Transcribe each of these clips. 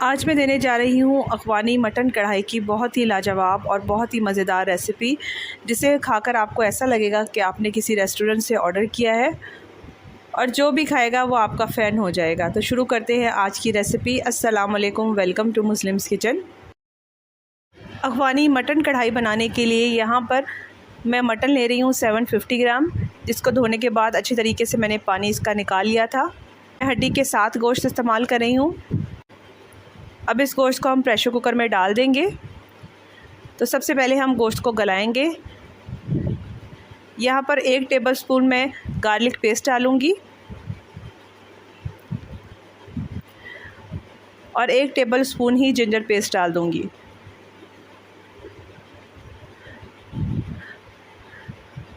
आज मैं देने जा रही हूँ अफ़गानी मटन कढ़ाई की बहुत ही लाजवाब और बहुत ही मज़ेदार रेसिपी, जिसे खाकर आपको ऐसा लगेगा कि आपने किसी रेस्टोरेंट से ऑर्डर किया है और जो भी खाएगा वो आपका फ़ैन हो जाएगा। तो शुरू करते हैं आज की रेसिपी। अस्सलाम वालेकुम, वेलकम टू मुस्लिम्स किचन। अफ़गानी मटन कढ़ाई बनाने के लिए यहाँ पर मैं मटन ले रही हूँ 750 ग्राम, जिसको धोने के बाद अच्छी तरीके से मैंने पानी इसका निकाल लिया था। हड्डी के साथ गोश्त इस्तेमाल कर रही हूँ। अब इस गोश्त को हम प्रेशर कुकर में डाल देंगे। तो सबसे पहले हम गोश्त को गलाएंगे। यहाँ पर 1 टेबलस्पून मैं गार्लिक पेस्ट डालूँगी और 1 टेबलस्पून ही जिंजर पेस्ट डाल दूँगी।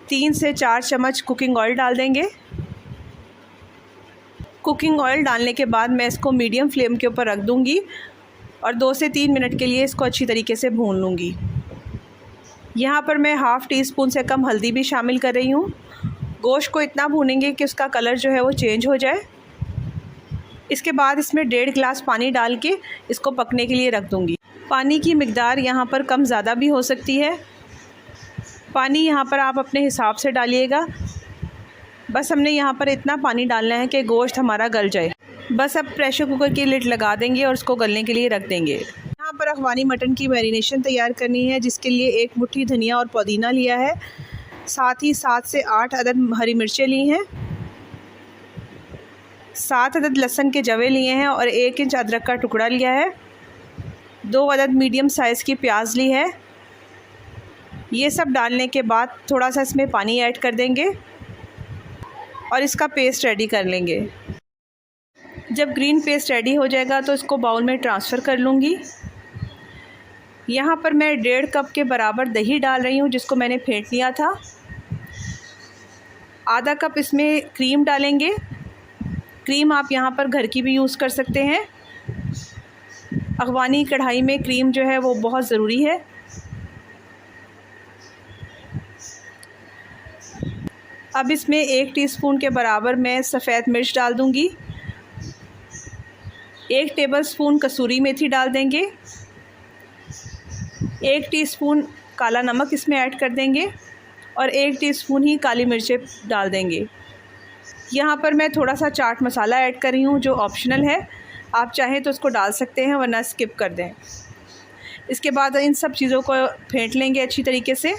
तीन से 4 चम्मच कुकिंग ऑयल डाल देंगे। कुकिंग ऑयल डालने के बाद मैं इसको मीडियम फ्लेम के ऊपर रख दूँगी और 2 से 3 मिनट के लिए इसको अच्छी तरीके से भून लूँगी। यहाँ पर मैं हाफ़ टी स्पून से कम हल्दी भी शामिल कर रही हूँ। गोश्त को इतना भूनेंगे कि उसका कलर जो है वो चेंज हो जाए। इसके बाद इसमें 1.5 गिलास पानी डाल के इसको पकने के लिए रख दूँगी। पानी की मिकदार यहाँ पर कम ज़्यादा भी हो सकती है। पानी यहाँ पर आप अपने हिसाब से डालिएगा। बस हमने यहाँ पर इतना पानी डालना है कि गोश्त हमारा गल जाए। बस अब प्रेशर कुकर की लिड लगा देंगे और उसको गलने के लिए रख देंगे। यहाँ पर अफ़गानी मटन की मैरिनेशन तैयार करनी है, जिसके लिए 1 मुट्ठी धनिया और पुदीना लिया है, साथ ही 7 से 8 अदद हरी मिर्चें ली हैं, 7 अदद लहसुन के जवे लिए हैं और 1 इंच अदरक का टुकड़ा लिया है। 2 अदद मीडियम साइज़ की प्याज ली है। ये सब डालने के बाद थोड़ा सा इसमें पानी ऐड कर देंगे और इसका पेस्ट रेडी कर लेंगे। जब ग्रीन पेस्ट रेडी हो जाएगा तो इसको बाउल में ट्रांसफ़र कर लूँगी। यहाँ पर मैं 1.5 कप के बराबर दही डाल रही हूँ, जिसको मैंने फेंट लिया था। आधा कप इसमें क्रीम डालेंगे। क्रीम आप यहाँ पर घर की भी यूज़ कर सकते हैं। अफ़गानी कढ़ाई में क्रीम जो है वो बहुत ज़रूरी है। अब इसमें 1 टीस्पून के बराबर मैं सफ़ेद मिर्च डाल दूँगी। 1 टेबलस्पून कसूरी मेथी डाल देंगे। 1 टीस्पून काला नमक इसमें ऐड कर देंगे और 1 टीस्पून ही काली मिर्चें डाल देंगे। यहाँ पर मैं थोड़ा सा चाट मसाला ऐड कर रही हूँ, जो ऑप्शनल है। आप चाहें तो उसको डाल सकते हैं, वरना स्किप कर दें। इसके बाद इन सब चीज़ों को फेंट लेंगे अच्छी तरीके से।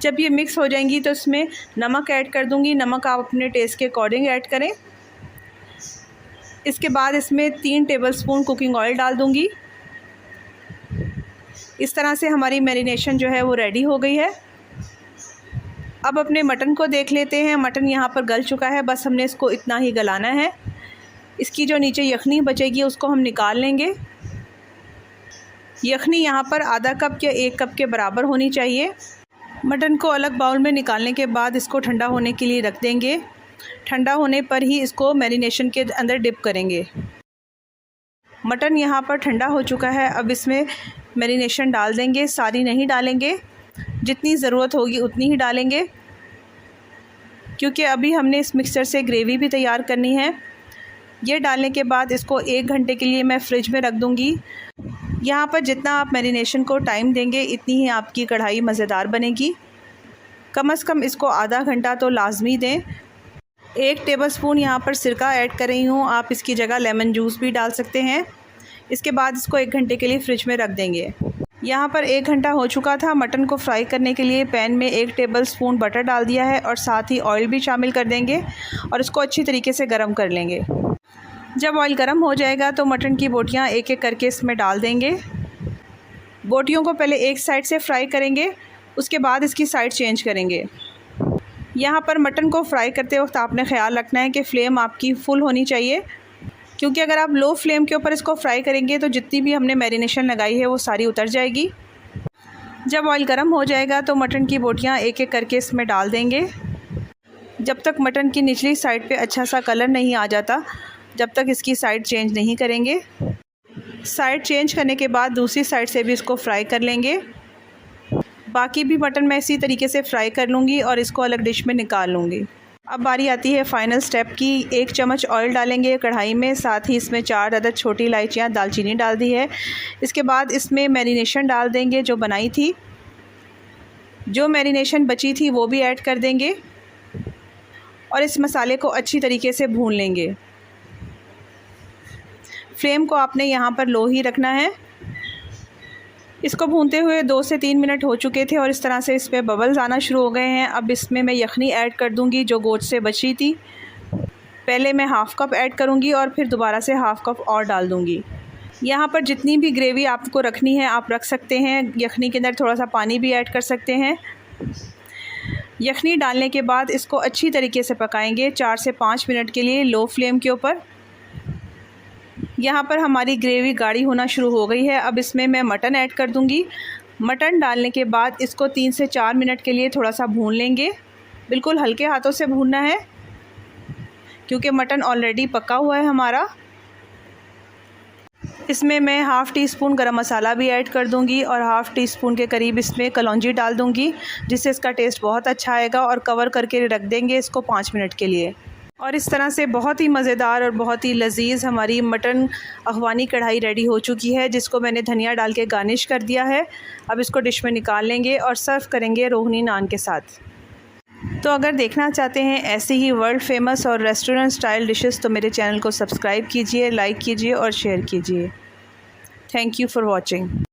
जब ये मिक्स हो जाएंगी तो इसमें नमक ऐड कर दूँगी। नमक आप अपने टेस्ट के अकॉर्डिंग ऐड करें। इसके बाद इसमें 3 टेबलस्पून कुकिंग ऑयल डाल दूँगी। इस तरह से हमारी मैरिनेशन जो है वो रेडी हो गई है। अब अपने मटन को देख लेते हैं। मटन यहाँ पर गल चुका है, बस हमने इसको इतना ही गलाना है। इसकी जो नीचे यखनी बचेगी उसको हम निकाल लेंगे। यखनी यहाँ पर आधा कप या 1 कप के बराबर होनी चाहिए। मटन को अलग बाउल में निकालने के बाद इसको ठंडा होने के लिए रख देंगे। ठंडा होने पर ही इसको मैरिनेशन के अंदर डिप करेंगे। मटन यहाँ पर ठंडा हो चुका है। अब इसमें मैरिनेशन डाल देंगे। सारी नहीं डालेंगे, जितनी ज़रूरत होगी उतनी ही डालेंगे, क्योंकि अभी हमने इस मिक्सचर से ग्रेवी भी तैयार करनी है। ये डालने के बाद इसको 1 घंटे के लिए मैं फ्रिज में रख दूँगी। यहाँ पर जितना आप मैरिनेशन को टाइम देंगे, इतनी ही आपकी कढ़ाई मज़ेदार बनेगी। कम से कम इसको आधा घंटा तो लाजमी दें। 1 टेबलस्पून यहाँ पर सिरका ऐड कर रही हूँ। आप इसकी जगह लेमन जूस भी डाल सकते हैं। इसके बाद इसको 1 घंटे के लिए फ्रिज में रख देंगे। यहाँ पर 1 घंटा हो चुका था। मटन को फ्राई करने के लिए पैन में 1 टेबलस्पून बटर डाल दिया है और साथ ही ऑयल भी शामिल कर देंगे और इसको अच्छी तरीके से गर्म कर लेंगे। जब ऑयल गर्म हो जाएगा तो मटन की बोटियाँ एक एक करके इसमें डाल देंगे। बोटियों को पहले एक साइड से फ्राई करेंगे, उसके बाद इसकी साइड चेंज करेंगे। यहाँ पर मटन को फ्राई करते वक्त आपने ख्याल रखना है कि फ़्लेम आपकी फुल होनी चाहिए, क्योंकि अगर आप लो फ्लेम के ऊपर इसको फ्राई करेंगे तो जितनी भी हमने मैरिनेशन लगाई है वो सारी उतर जाएगी। जब ऑयल गर्म हो जाएगा तो मटन की बोटियाँ एक एक करके इसमें डाल देंगे। जब तक मटन की निचली साइड पे अच्छा सा कलर नहीं आ जाता, जब तक इसकी साइड चेंज नहीं करेंगे। साइड चेंज करने के बाद दूसरी साइड से भी इसको फ्राई कर लेंगे। बाकी भी मटन मैं इसी तरीके से फ्राई कर लूँगी और इसको अलग डिश में निकाल लूँगी। अब बारी आती है फ़ाइनल स्टेप की। 1 चम्मच ऑयल डालेंगे कढ़ाई में, साथ ही इसमें 4 अदद छोटी इलायचियाँ, दालचीनी डाल दी है। इसके बाद इसमें मैरिनेशन डाल देंगे जो बनाई थी। जो मैरिनेशन बची थी वो भी ऐड कर देंगे और इस मसाले को अच्छी तरीके से भून लेंगे। फ्लेम को आपने यहाँ पर लो ही रखना है। इसको भूनते हुए 2 से 3 मिनट हो चुके थे और इस तरह से इस पर बबल्स आना शुरू हो गए हैं। अब इसमें मैं यखनी ऐड कर दूंगी जो गोश्त से बची थी। पहले मैं हाफ़ कप ऐड करूंगी और फिर दोबारा से हाफ़ कप और डाल दूंगी। यहाँ पर जितनी भी ग्रेवी आपको रखनी है आप रख सकते हैं। यखनी के अंदर थोड़ा सा पानी भी ऐड कर सकते हैं। यखनी डालने के बाद इसको अच्छी तरीके से पकाएंगे 4 से 5 मिनट के लिए लो फ्लेम के ऊपर। यहाँ पर हमारी ग्रेवी गाढ़ी होना शुरू हो गई है। अब इसमें मैं मटन ऐड कर दूँगी। मटन डालने के बाद इसको 3 से 4 मिनट के लिए थोड़ा सा भून लेंगे। बिल्कुल हल्के हाथों से भूनना है क्योंकि मटन ऑलरेडी पका हुआ है हमारा। इसमें मैं हाफ़ टी स्पून गरम मसाला भी ऐड कर दूंगी और हाफ़ टी स्पून के करीब इसमें कलौंजी डाल दूंगी जिससे इसका टेस्ट बहुत अच्छा आएगा। और कवर करके रख देंगे इसको 5 मिनट के लिए। और इस तरह से बहुत ही मज़ेदार और बहुत ही लजीज़ हमारी मटन अफ़गानी कढ़ाई रेडी हो चुकी है, जिसको मैंने धनिया डाल के गार्निश कर दिया है। अब इसको डिश में निकाल लेंगे और सर्व करेंगे रोहनी नान के साथ। तो अगर देखना चाहते हैं ऐसी ही वर्ल्ड फेमस और रेस्टोरेंट स्टाइल डिशेस तो मेरे चैनल को सब्सक्राइब कीजिए, लाइक कीजिए और शेयर कीजिए। Thank you for watching.